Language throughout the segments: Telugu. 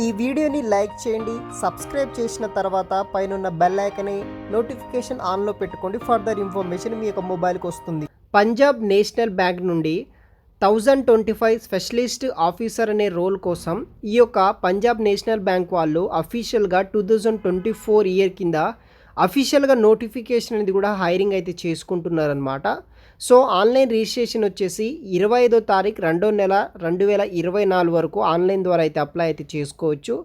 ఈ వీడియోని లైక్ చేయండి, సబ్స్క్రైబ్ చేసిన తర్వాత పైనున్న బెల్ ఐకాన్ని నోటిఫికేషన్ ఆన్లో పెట్టుకోండి. ఫర్దర్ ఇన్ఫర్మేషన్ మీ యొక్క మొబైల్కి వస్తుంది. పంజాబ్ నేషనల్ బ్యాంక్ నుండి 1025 స్పెషలిస్ట్ ఆఫీసర్ అనే రోల్ కోసం ఈ యొక్క పంజాబ్ నేషనల్ బ్యాంక్ వాళ్ళు అఫీషియల్గా 2024 ఇయర్ కింద అఫీషియల్గా నోటిఫికేషన్ అనేది కూడా హైరింగ్ అయితే చేసుకుంటున్నారనమాట. సో ఆన్లైన్ రిజిస్ట్రేషన్ వచ్చేసి 25వ తారీఖు 2వ నెల 2024 వరకు ఆన్లైన్ ద్వారా అయితే అప్లై అయితే చేసుకోవచ్చు.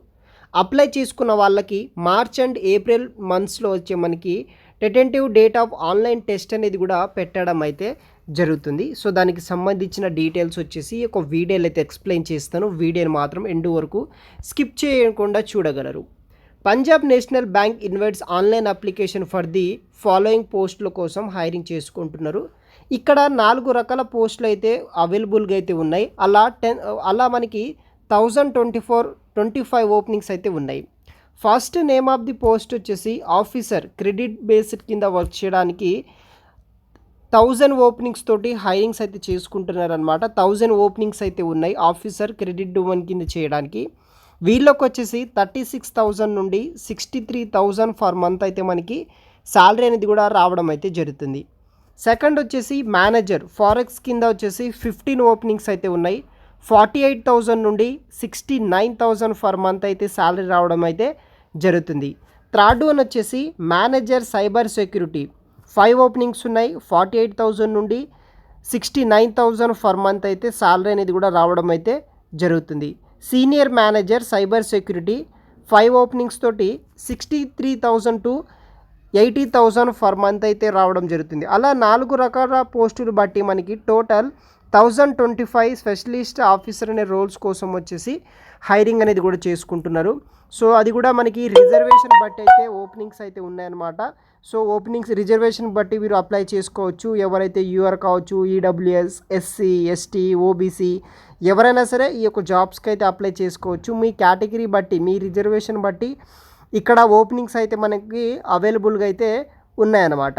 అప్లై చేసుకున్న వాళ్ళకి మార్చ్ అండ్ ఏప్రిల్ మంత్స్లో వచ్చే మనకి tentative date of online test అనేది కూడా పెట్టడం అయితే జరుగుతుంది. సో దానికి సంబంధించిన డీటెయిల్స్ వచ్చేసి ఒక వీడియోలో అయితే ఎక్స్ప్లెయిన్ చేస్తాను. వీడియోని మాత్రం ఎండ్ వరకు స్కిప్ చేయకుండా చూడగలరు. Punjab national bank invites online application for the following పోస్టుల కోసం హైరింగ్ చేసుకుంటున్నారు. ఇక్కడ 4 రకాల పోస్టులు అయితే అవైలబుల్గా అయితే ఉన్నాయి. అలా మనకి 1025 ఓపెనింగ్స్ అయితే ఉన్నాయి. First name of the post వచ్చేసి ఆఫీసర్ క్రెడిట్ బేస్డ్ కింద వర్క్ చేయడానికి 1000 ఓపెనింగ్స్ తోటి హైరింగ్స్ అయితే చేసుకుంటున్నారు అనమాట. 1000 ఓపెనింగ్స్ అయితే ఉన్నాయి ఆఫీసర్ క్రెడిట్ డొమైన్ కింద చేయడానికి. వీళ్ళకి వచ్చేసి 36,000 నుండి 63,000 ఫర్ మంత్ అయితే మనకి శాలరీ అనేది కూడా రావడం అయితే జరుగుతుంది. సెకండ్ వచ్చేసి మేనేజర్ ఫారెక్స్ కింద వచ్చేసి 15 ఓపెనింగ్స్ అయితే ఉన్నాయి. 48,000 నుండి 69,000 ఫర్ మంత్ అయితే శాలరీ రావడం అయితే జరుగుతుంది. థర్డ్ వన్ వచ్చేసి మేనేజర్ సైబర్ సెక్యూరిటీ 5 ఓపెనింగ్స్ ఉన్నాయి. 48,000 నుండి 69,000 ఫర్ మంత్ అయితే శాలరీ అనేది కూడా రావడం అయితే జరుగుతుంది. Senior manager cyber security 5 openings తోటి 63,000 టు 80,000 ఫర్ మంత్ అయితే రావడం జరుగుతుంది. అలా 4 రకాల పోస్టులు బట్టి మనకి టోటల్ 1025 స్పెషలిస్ట్ ఆఫీసర్ అనే రోల్స్ కోసం వచ్చేసి హైరింగ్ అనేది కూడా చేసుకుంటున్నారు. సో అది కూడా మనకి రిజర్వేషన్ బట్టి అయితే ఓపెనింగ్స్ అయితే ఉన్నాయన్నమాట. సో ఓపెనింగ్స్ రిజర్వేషన్ బట్టి మీరు అప్లై చేసుకోవచ్చు. ఎవరైతే యూఆర్ కావచ్చు, ఈడబ్ల్యూఎస్, ఎస్సీ, ఎస్టీ, ఓబీసీ ఎవరైనా సరే ఈ యొక్క జాబ్స్కి అయితే అప్లై చేసుకోవచ్చు. మీ కేటగిరీ బట్టి, మీ రిజర్వేషన్ బట్టి ఇక్కడ ఓపెనింగ్స్ అయితే మనకి అవైలబుల్గా అయితే ఉన్నాయన్నమాట.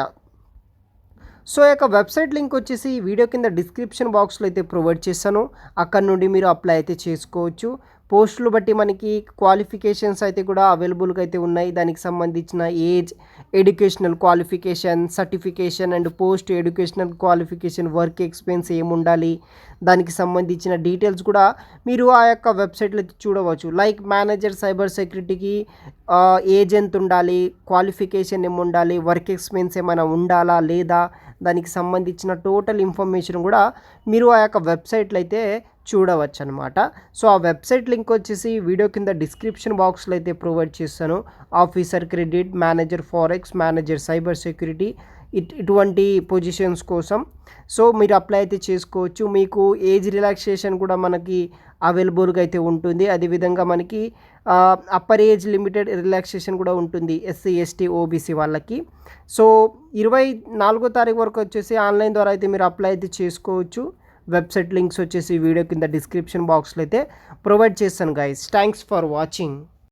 సో యొక్క వెబ్సైట్ లింక్ వచ్చేసి వీడియో కింద డిస్క్రిప్షన్ బాక్స్లో అయితే ప్రొవైడ్ చేస్తాను. అక్కడ నుండి మీరు అప్లై అయితే చేసుకోవచ్చు. పోస్టులు బట్టి మనకి క్వాలిఫికేషన్స్ అయితే కూడా అవైలబుల్గా అయితే ఉన్నాయి. దానికి సంబంధించిన age, educational qualification, certification and post educational qualification, work experience ఏముండాలి, దానికి సంబంధించిన డీటెయిల్స్ కూడా మీరు ఆ యొక్క వెబ్సైట్లో చూడవచ్చు. లైక్ మేనేజర్ సైబర్ సెక్యూరిటీకి ఏజ్ ఎంత ఉండాలి, క్వాలిఫికేషన్ ఏముండాలి, వర్క్ ఎక్స్పీరియన్స్ ఏమైనా ఉండాలా లేదా, దానికి సంబంధించిన టోటల్ ఇన్ఫర్మేషన్ కూడా మీరు ఆ యొక్క వెబ్సైట్లో అయితే చూడవచ్చు అనమాట. సో ఆ వెబ్సైట్ లింక్ వచ్చేసి వీడియో కింద డిస్క్రిప్షన్ బాక్స్లో అయితే ప్రొవైడ్ చేస్తాను. Officer credit, manager forex, manager cyber security ఇటువంటి పొజిషన్స్ కోసం సో మీరు అప్లై అయితే చేసుకోవచ్చు. మీకు ఏజ్ రిలాక్సేషన్ కూడా మనకి అవైలబుల్గా అయితే ఉంటుంది. అదేవిధంగా మనకి అప్పర్ ఏజ్ లిమిటెడ్ రిలాక్సేషన్ కూడా ఉంటుంది ఎస్సీ, ఎస్టీ, ఓబీసీ వాళ్ళకి. సో 24వ తారీఖు వరకు వచ్చేసి ఆన్లైన్ ద్వారా అయితే మీరు అప్లై అయితే చేసుకోవచ్చు. వెబ్సైట్ లింక్స్ వచ్చేసి వీడియో కింద డిస్క్రిప్షన్ బాక్స్లో అయితే ప్రొవైడ్ చేస్తాను గైస్. Thanks for watching.